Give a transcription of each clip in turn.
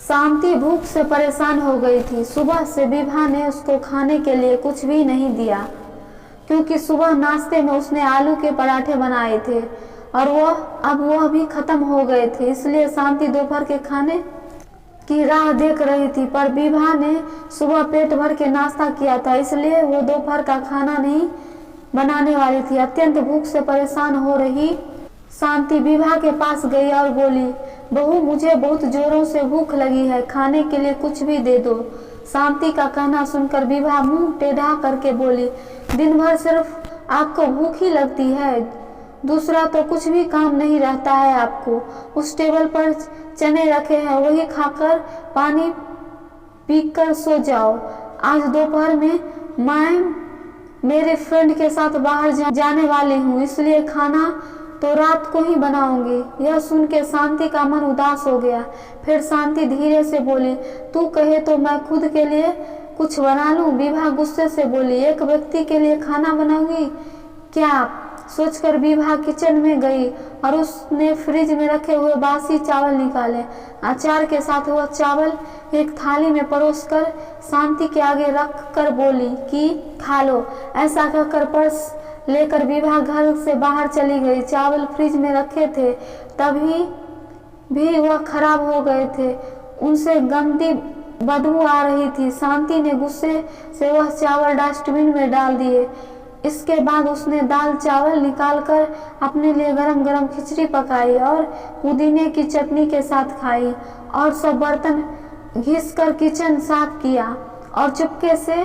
शांति भूख से परेशान हो गई थी। सुबह से विभा ने उसको खाने के लिए कुछ भी नहीं दिया, क्योंकि सुबह नाश्ते में उसने आलू के पराठे बनाए थे और वह भी खत्म हो गए थे। इसलिए शांति दोपहर के खाने की राह देख रही थी, पर विभा ने सुबह पेट भर के नाश्ता किया था, इसलिए वो दोपहर का खाना नहीं बनाने वाली थी। अत्यंत भूख से परेशान हो रही शांति विभा के पास गई और बोली, बहू मुझे बहुत जोरों से भूख लगी है, खाने के लिए कुछ भी दे दो। शांति का कहना सुनकर विभा मुंह टेढ़ा करके बोली, दिन भर सिर्फ आपको भूख ही लगती है, दूसरा तो कुछ भी काम नहीं रहता है आपको। उस टेबल पर चने रखे हैं, वही खाकर पानी पीकर सो जाओ। आज दोपहर में मैं मेरे फ्रेंड के साथ बाहर जाने वाली हूँ, इसलिए खाना तो रात को ही बनाऊंगी। यह सुन के शांति का मन उदास हो गया। फिर शांति धीरे से बोली, तू कहे तो मैं खुद के लिए कुछ बना लूं। विभा गुस्से से बोली, एक व्यक्ति के लिए खाना बनाऊंगी क्या? सोचकर विभा किचन में गई और उसने फ्रिज में रखे हुए बासी चावल निकाले। अचार के साथ वह चावल एक थाली में परोसकर शांति के आगे रख कर बोली कि खा लो। ऐसा कहकर पर्स लेकर विभा घर से बाहर चली गई। चावल फ्रिज में रखे थे तभी भी वह खराब हो गए थे, उनसे गंदी बदबू आ रही थी। शांति ने गुस्से से वह चावल डस्टबिन में डाल दिए। इसके बाद उसने दाल चावल निकालकर अपने लिए गरम गरम खिचड़ी पकाई और पुदीने की चटनी के साथ खाई और सब बर्तन घिसकर किचन साफ किया और चुपके से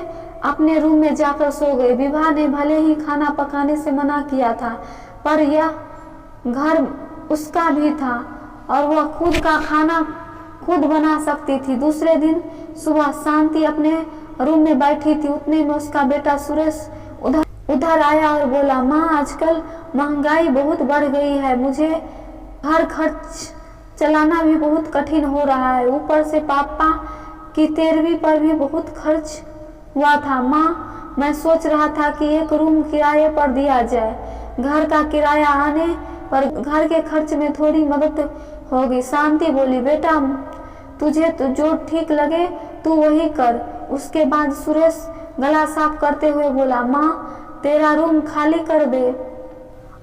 अपने रूम में जाकर सो गई। विभा ने भले ही खाना पकाने से मना किया था, पर यह घर उसका भी था और वह खुद का खाना खुद बना सकती थी। दूसरे दिन सुबह शांति अपने रूम में बैठी थी, उतने में उसका बेटा सुरेश उधर आया और बोला, माँ आजकल महंगाई बहुत बढ़ गई है, मुझे घर खर्च चलाना भी बहुत कठिन हो रहा है, ऊपर से पापा की 13वीं पर भी बहुत खर्च हुआ था। माँ मैं सोच रहा था कि एक रूम किराए पर दिया जाए, घर का किराया आने पर घर के खर्च में थोड़ी मदद होगी। शांति बोली, बेटा तुझे तो जो ठीक लगे तू वही कर। उसके बाद सुरेश गला साफ करते हुए बोला, माँ तेरा रूम खाली कर दे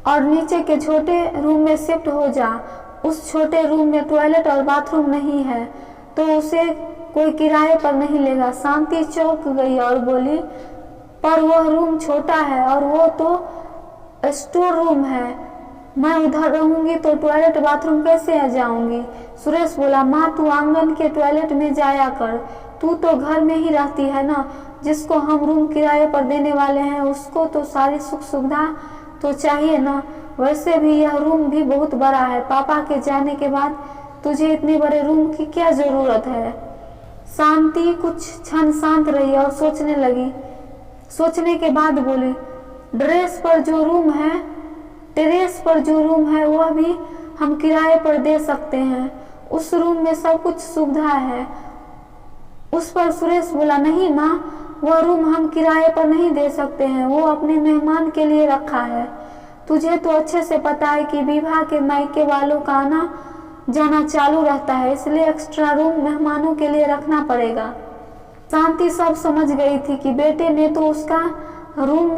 और नीचे के छोटे रूम में शिफ्ट हो जा। उस छोटे रूम में टॉयलेट और बाथरूम नहीं है तो उसे कोई किराए पर नहीं लेगा। शांति चौंक गई और बोली, पर वह रूम छोटा है और वो तो स्टोर रूम है, मैं उधर रहूंगी तो टॉयलेट बाथरूम कैसे आ जाऊंगी। सुरेश बोला, माँ तू आंगन के टॉयलेट में जाया कर, तू तो घर में ही रहती है ना। जिसको हम रूम किराए पर देने वाले हैं उसको तो सारी सुख सुविधा तो चाहिए ना। वैसे भी यह रूम भी बहुत बड़ा है, पापा के जाने के बाद तुझे इतने बड़े रूम की क्या जरूरत है। शांति कुछ क्षण शांत रही और सोचने लगी। सोचने के बाद बोली, टेरेस पर जो रूम है वह भी हम किराए पर दे सकते हैं, उस रूम में सब कुछ सुविधा है। उस पर सुरेश बोला, नहीं माँ वह रूम हम किराए पर नहीं दे सकते हैं, वो अपने मेहमान के लिए रखा है। तुझे तो अच्छे से पता है कि विभा के मायके वालों का आना जाना चालू रहता है, इसलिए एक्स्ट्रा रूम मेहमानों के लिए रखना पड़ेगा। शांति सब समझ गई थी कि बेटे ने तो उसका रूम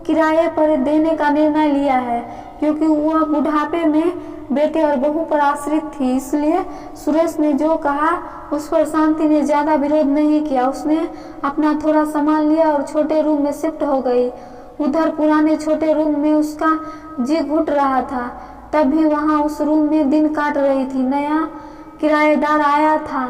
किराए पर देने का निर्णय लिया है, क्योंकि वह बुढ़ापे में बेटे और बहू पर आश्रित थी। इसलिए सुरेश ने जो कहा उस पर शांति ने ज्यादा विरोध नहीं किया। उसने अपना थोड़ा सामान लिया और छोटे रूम में शिफ्ट हो गई। उधर पुराने छोटे रूम में उसका जी घुट रहा था, तब भी वहां उस रूम में दिन काट रही थी। नया किराएदार आया था,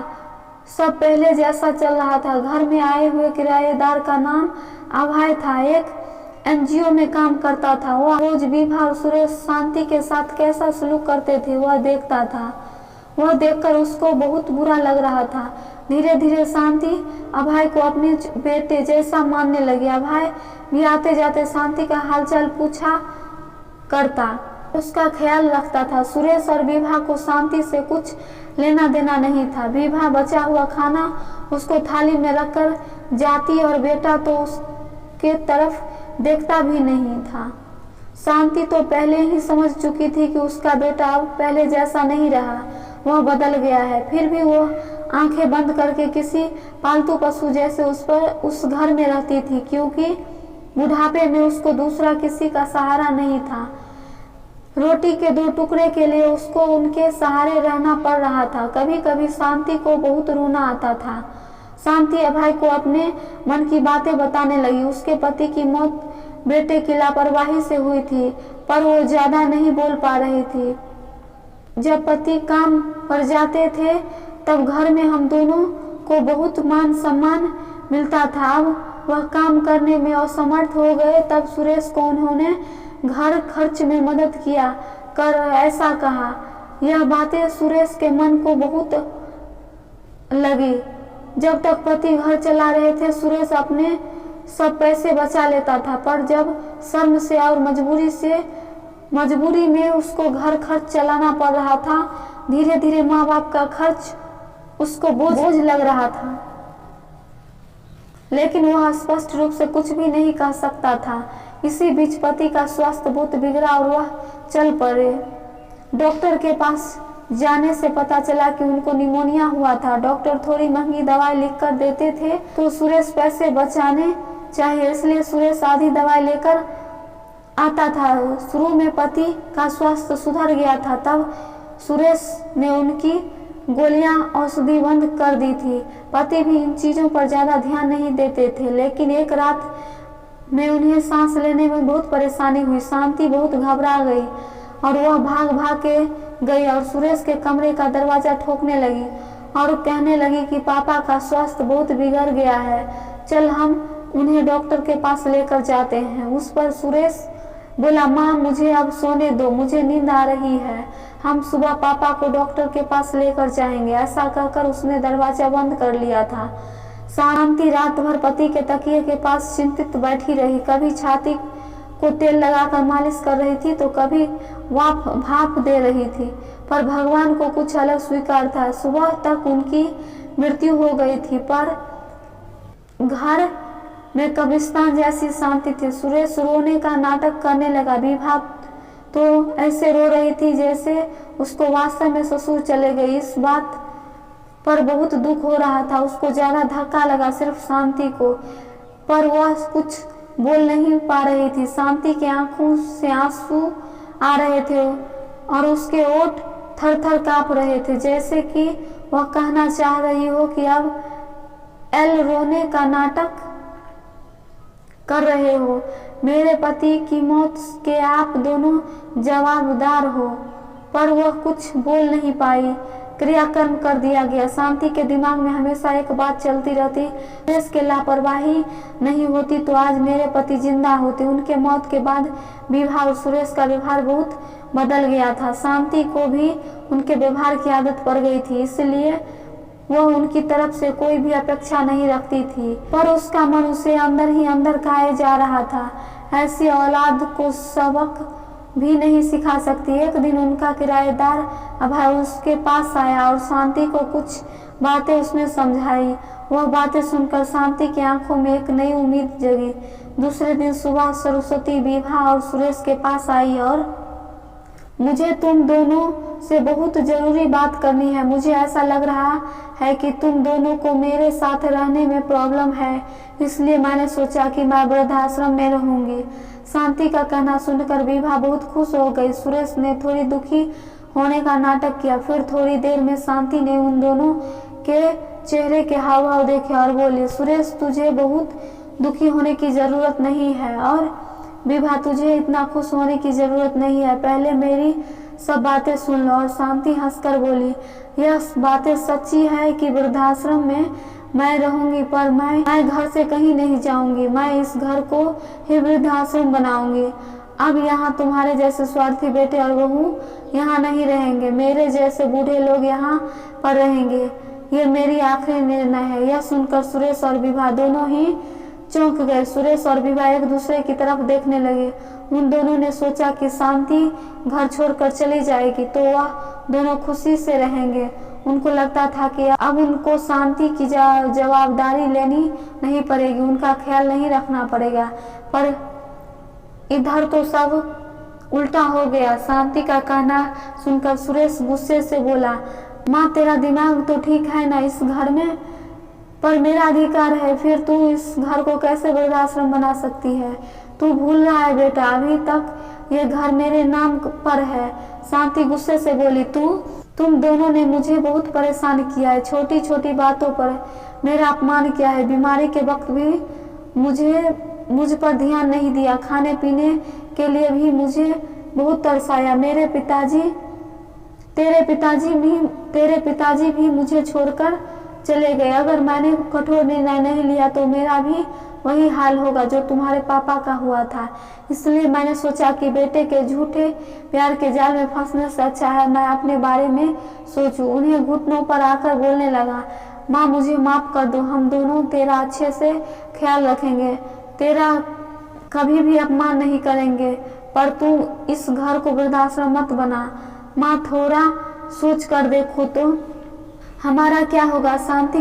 सब पहले जैसा चल रहा था। घर में आए हुए किराएदार का नाम अभय था, एक एनजीओ में काम करता था। वह रोज विभा और सुरेश शांति के साथ कैसा सलूक करते थे वह देखता था। वह देखकर उसको बहुत बुरा लग रहा था। धीरे धीरे शांति अभय को अपने बेटे जैसा मानने लगी। अभय भी आते जाते शांति का हालचाल पूछा करता, उसका ख्याल रखता था। सुरेश और विभा को शांति से कुछ लेना देना नहीं था। विभा बचा हुआ खाना उसको थाली में रखकर जाती और बेटा तो उसके तरफ देखता भी नहीं था। शांति तो पहले ही समझ चुकी थी कि उसका बेटा अब पहले जैसा नहीं रहा, वह बदल गया है। फिर भी वह आंखें बंद करके किसी पालतू पशु जैसे उस घर में रहती थी, क्योंकि बुढ़ापे में उसको दूसरा किसी का सहारा नहीं था। रोटी के 2 टुकड़े के लिए उसको उनके सहारे रहना पड़ रहा था। कभी कभी शांति को बहुत रोना आता था। शांति अभय को अपने मन की बातें बताने लगी। उसके पति की मौत बेटे की लापरवाही से हुई थी, पर वो ज्यादा नहीं बोल पा रही थी। जब पति काम पर जाते थे तब घर में हम दोनों को बहुत मान सम्मान मिलता था। अब वह काम करने में असमर्थ हो गए तब सुरेश को उन्होंने घर खर्च में मदद किया कर ऐसा कहा। यह बातें सुरेश के मन को बहुत लगी। जब तक पति घर चला रहे थे सुरेश अपने सब पैसे बचा लेता था, पर जब शर्म से और मजबूरी में उसको घर खर्च चलाना पड़ रहा था, धीरे धीरे माँ बाप का खर्च उसको बोझ लग रहा था। लेकिन वह स्पष्ट रूप से कुछ भी नहीं कह सकता था। इसी बीच पति का स्वास्थ्य बहुत बिगड़ा और वह चल पड़े। डॉक्टर के पास जाने से पता चला कि उनको निमोनिया हुआ था। डॉक्टर थोड़ी महंगी दवाई लिख कर देते थे तो सुरेश पैसे बचाने चाहिए, इसलिए सुरेश आधी दवाई लेकर आता था। शुरू में पति का स्वास्थ्य सुधर गया था, तब सुरेश ने उनकी गोलियां औषधि बंद कर दी थी। पति भी इन चीजों पर ज्यादा ध्यान नहीं देते थे, लेकिन एक रात में उन्हें सांस लेने में बहुत परेशानी हुई। शांति बहुत घबरा गई और वह भाग भाग के गई और सुरेश के कमरे का दरवाजा ठोकने लगी और कहने लगी कि पापा का स्वास्थ्य बहुत बिगड़ गया है, चल हम उन्हें डॉक्टर के पास लेकर जाते हैं। उस पर सुरेश बोला, माँ मुझे अब सोने दो, मुझे नींद आ रही है, हम सुबह पापा को डॉक्टर के पास लेकर जाएंगे। ऐसा कहकर उसने दरवाजा बंद कर लिया था। शांति रात भर पति के तकिए के पास चिंतित बैठी रही। कभी छाती को तेल लगाकर मालिश कर रही थी तो कभी भाप दे रही थी, पर भगवान को कुछ अलग स्वीकार था। सुबह तक उनकी मृत्यु हो गई थी, पर घर में कब्रिस्तान जैसी शांति थी। सुरेश रोने का नाटक करने लगा। विभा तो ऐसे रो रही थी जैसे उसको वास्तव में ससुर चले गए। इस बात पर बहुत दुख हो रहा था। उसको ज्यादा धक्का लगा सिर्फ शांति को, पर वह कुछ बोल नहीं पा रही थी। शांति की आंखों से आंसू आ रहे थे और उसके ओठ थर थर कांप रहे थे, जैसे कि वह कहना चाह रही हो कि अब एल रोने का नाटक कर रहे हो। मेरे पति की मौत के आप दोनों जवाबदार हो। पर वह कुछ बोल नहीं पाई। क्रियाकर्म कर दिया गया। शांति के दिमाग में हमेशा एक बात चलती रहती, सुरेश की लापरवाही नहीं होती तो आज मेरे पति जिंदा होते। उनके मौत के बाद विभा और सुरेश का व्यवहार बहुत बदल गया था। शांति को भी उनके व्यवहार की आदत पड़ गई थी, इसलिए वह उनकी तरफ से कोई भी अपेक्षा नहीं रखती थी, पर उसका मन उसे अंदर ही अंदर खाए जा रहा था। ऐसी औलाद को सबक भी नहीं सिखा सकती। एक दिन उनका किराएदार अभय उसके पास आया और शांति को कुछ बातें उसने समझाई। वह बातें सुनकर शांति की आंखों में एक नई उम्मीद जगी। दूसरे दिन सुबह सरस्वती विभा और सुरेश के पास आई और मुझे तुम दोनों से बहुत जरूरी बात करनी है। मुझे ऐसा लग रहा है कि तुम दोनों को मेरे साथ रहने में प्रॉब्लम है, इसलिए मैंने सोचा कि मैं वृद्धाश्रम में रहूंगी। शांति का कहना सुनकर विभा बहुत खुश हो गई। सुरेश ने थोड़ी दुखी होने का नाटक किया। फिर थोड़ी देर में शांति ने उन दोनों के चेहरे के हाव भाव देखे और बोली, सुरेश तुझे बहुत दुखी होने की जरूरत नहीं है और विभा तुझे इतना खुश होने की जरूरत नहीं है। पहले मेरी सब बातें सुन लो। और शांति हंसकर बोली, यह बातें सच्ची है कि वृद्धाश्रम में मैं रहूंगी, पर मैं घर से कहीं नहीं जाऊंगी। मैं इस घर को ही वृद्धाश्रम बनाऊंगी। अब यहाँ तुम्हारे जैसे स्वार्थी बेटे और बहू यहाँ नहीं रहेंगे। मेरे जैसे बूढ़े लोग यहाँ पर रहेंगे। ये मेरी आखिरी निर्णय है। यह सुनकर सुरेश और विभा दोनों ही चौंक गए। सुरेश और विभा एक दूसरे की तरफ देखने लगे। उन दोनों ने सोचा कि शांति घर छोड़कर चली जाएगी तो वह दोनों खुशी से रहेंगे। उनको लगता था कि अब उनको शांति की जवाबदारी लेनी नहीं पड़ेगी, उनका ख्याल नहीं रखना पड़ेगा। पर इधर तो सब उल्टा हो गया। शांति का कहना सुनकर सुरेश गुस्से से बोला, माँ तेरा दिमाग तो ठीक है ना इस घर में, पर मेरा अधिकार है, फिर तू इस घर को कैसे वृद्धाश्रम बना सकती है? तू भूल रहा है बेटा, अभी तक ये घर मेरे नाम पर है। शांति गुस्से से बोली, तुम दोनों ने मुझे बहुत परेशान किया है, छोटी छोटी बातों पर मेरा अपमान किया है, बीमारी के वक्त भी मुझ पर ध्यान नहीं दिया, खाने पीने के लिए भी मुझे बहुत तरसाया। तेरे पिताजी भी मुझे छोड़कर चले गए। अगर मैंने कठोर निर्णय नहीं लिया तो मेरा भी वही हाल होगा जो तुम्हारे पापा का हुआ था। इसलिए मैंने सोचा कि बेटे के झूठे प्यार के जाल में फंसने से अच्छा है मैं अपने बारे में सोचूं। उन्हें घुटनों पर आकर बोलने लगा, माँ मुझे माफ कर दो, हम दोनों तेरा अच्छे से ख्याल रखेंगे, तेरा कभी भी अपमान नहीं करेंगे, पर तू इस घर को वृद्धाश्रम मत बना। माँ थोड़ा सोच कर देखो तो हमारा क्या होगा? शांति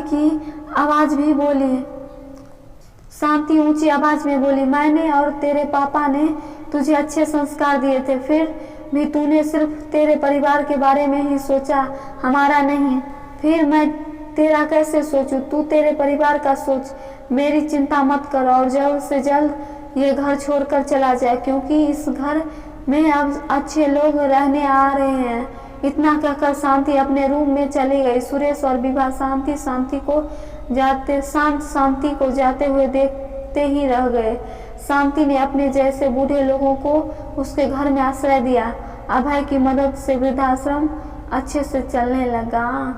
ऊंची आवाज में बोली, मैंने और तेरे पापा ने तुझे अच्छे संस्कार दिए थे, फिर भी तूने सिर्फ तेरे परिवार के बारे में ही सोचा, हमारा नहीं। फिर मैं तेरा कैसे सोचूं? तू तेरे परिवार का सोच, मेरी चिंता मत कर और जल्द से जल्द ये घर छोड़कर चला जाए, क्योंकि इस घर में अब अच्छे लोग रहने आ रहे हैं। इतना कहकर शांति अपने रूम में चली गई। सुरेश और विभा शांति को जाते हुए देखते ही रह गए। शांति ने अपने जैसे बूढ़े लोगों को उसके घर में आश्रय दिया। अभय की मदद से वृद्धाश्रम अच्छे से चलने लगा।